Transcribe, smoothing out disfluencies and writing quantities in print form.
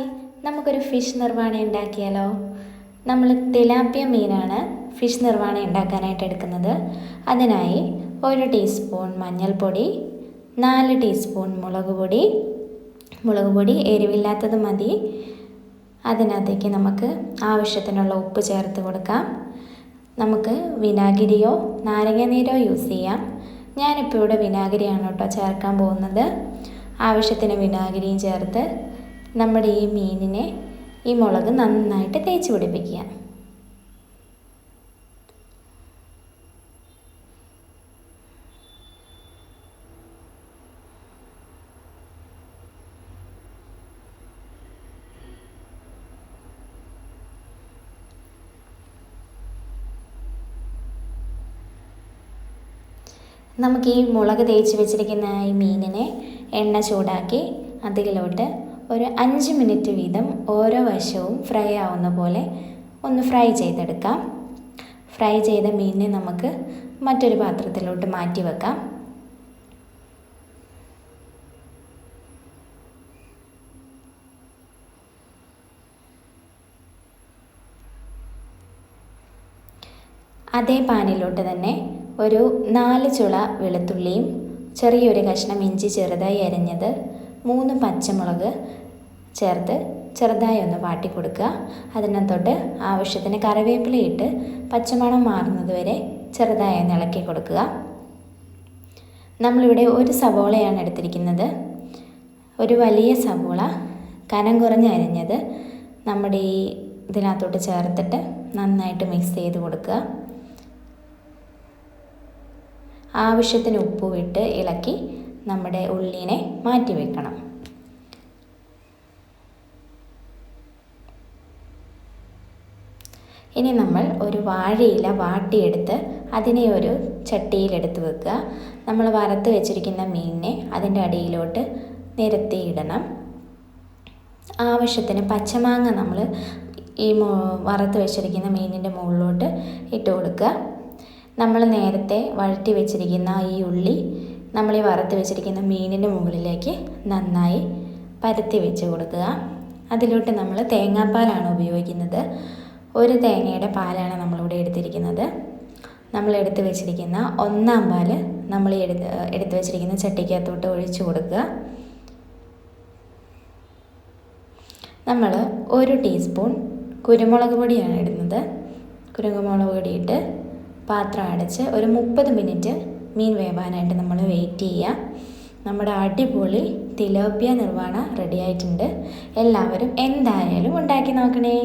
നമുക്കൊരു ഫിഷ് നിർവാണി ഉണ്ടാക്കിയാലോ. നമ്മൾ തിലാപ്പിയ മീനാണ് ഫിഷ് നിർവാണി ഉണ്ടാക്കാനായിട്ട് എടുക്കുന്നത്. അതിനായി 1 ടീസ്പൂൺ മഞ്ഞൾപ്പൊടി, 4 ടീസ്പൂൺ മുളക് പൊടി എരിവില്ലാത്തത് മതി. അതിനകത്തേക്ക് നമുക്ക് ആവശ്യത്തിനുള്ള ഉപ്പ് ചേർത്ത് കൊടുക്കാം. നമുക്ക് വിനാഗിരിയോ നാരങ്ങ നീരോ യൂസ് ചെയ്യാം. ഞാനിപ്പോൾ ഇവിടെ വിനാഗിരിയാണ് കേട്ടോ ചേർക്കാൻ പോകുന്നത്. ആവശ്യത്തിന് വിനാഗിരിയും ചേർത്ത് നമ്മുടെ ഈ മീനിനെ ഈ മുളക് നന്നായിട്ട് തേച്ച് പിടിപ്പിക്കുക. നമുക്ക് ഈ മുളക് തേച്ച് വെച്ചിരിക്കുന്ന ഈ മീനിനെ എണ്ണ ചൂടാക്കി അതിലോട്ട് ഒരു 5 മിനിറ്റ് വീതം ഓരോ വശവും ഫ്രൈ ആവുന്ന പോലെ ഒന്ന് ഫ്രൈ ചെയ്തെടുക്കാം. ഫ്രൈ ചെയ്ത മീനിനെ നമുക്ക് മറ്റൊരു പാത്രത്തിലോട്ട് മാറ്റി വെക്കാം. അതേ പാനിലോട്ട് തന്നെ ഒരു 4 ചുള വെളുത്തുള്ളിയും ചെറിയൊരു കഷ്ണം ഇഞ്ചി ചെറുതായി അരിഞ്ഞത്, 3 പച്ചമുളക് ചേർത്ത് ചെറുതായി ഒന്ന് വാട്ടി കൊടുക്കുക. അതിനകത്തോട്ട് ആവശ്യത്തിന് കറിവേപ്പില ഇട്ട് പച്ചമണം മാറുന്നത് വരെ ചെറുതായി ഒന്ന് ഇളക്കി കൊടുക്കുക. നമ്മളിവിടെ ഒരു സവോളയാണ് എടുത്തിരിക്കുന്നത്. ഒരു വലിയ സവോള കനം കുറഞ്ഞ് അരിഞ്ഞത് നമ്മുടെ ഈ ഇതിനകത്തോട്ട് ചേർത്തിട്ട് നന്നായിട്ട് മിക്സ് ചെയ്ത് കൊടുക്കുക. ആവശ്യത്തിന് ഉപ്പ് ഇട്ട് ഇളക്കി നമ്മുടെ ഉള്ളിനെ മാറ്റി വെക്കണം. ഇനി നമ്മൾ ഒരു വാഴയില വാട്ടിയെടുത്ത് അതിനെ ഒരു ചട്ടിയിലെടുത്ത് വെക്കുക. നമ്മൾ വറുത്ത് വെച്ചിരിക്കുന്ന മീനിനെ അതിൻ്റെ അടിയിലോട്ട് നിരത്തിയിടണം. ആവശ്യത്തിന് പച്ചമാങ്ങ നമ്മൾ ഈ വറുത്ത് വെച്ചിരിക്കുന്ന മീനിൻ്റെ മുകളിലോട്ട് ഇട്ട് കൊടുക്കുക. നമ്മൾ നേരത്തെ വഴറ്റി വെച്ചിരിക്കുന്ന ഈ ഉള്ളി നമ്മൾ ഈ വറുത്ത് വെച്ചിരിക്കുന്ന മീനിൻ്റെ മുകളിലേക്ക് നന്നായി പരത്തി വെച്ച് കൊടുക്കുക. അതിലോട്ട് നമ്മൾ തേങ്ങാപ്പാലാണ് ഉപയോഗിക്കുന്നത്. 1 തേങ്ങയുടെ പാലാണ് നമ്മളിവിടെ എടുത്തിരിക്കുന്നത്. നമ്മൾ എടുത്ത് വെച്ചിരിക്കുന്ന 1-ാം പാല് നമ്മൾ എടുത്ത് വെച്ചിരിക്കുന്ന ചട്ടിക്കകത്തോട്ട് ഒഴിച്ചു കൊടുക്കുക. നമ്മൾ 1 ടീസ്പൂൺ കുരുമുളക് പൊടിയാണ് ഇടുന്നത്. കുരുമുളക് പൊടിയിട്ട് പാത്രം അടച്ച് ഒരു 30 മിനിറ്റ് മീൻ വേവാനായിട്ട് നമ്മൾ വെയിറ്റ് ചെയ്യുക. നമ്മുടെ അടിപൊളി തിലാപ്പിയ നിർവാണ റെഡി ആയിട്ടുണ്ട്. എല്ലാവരും എന്തായാലും ഉണ്ടാക്കി നോക്കണേ.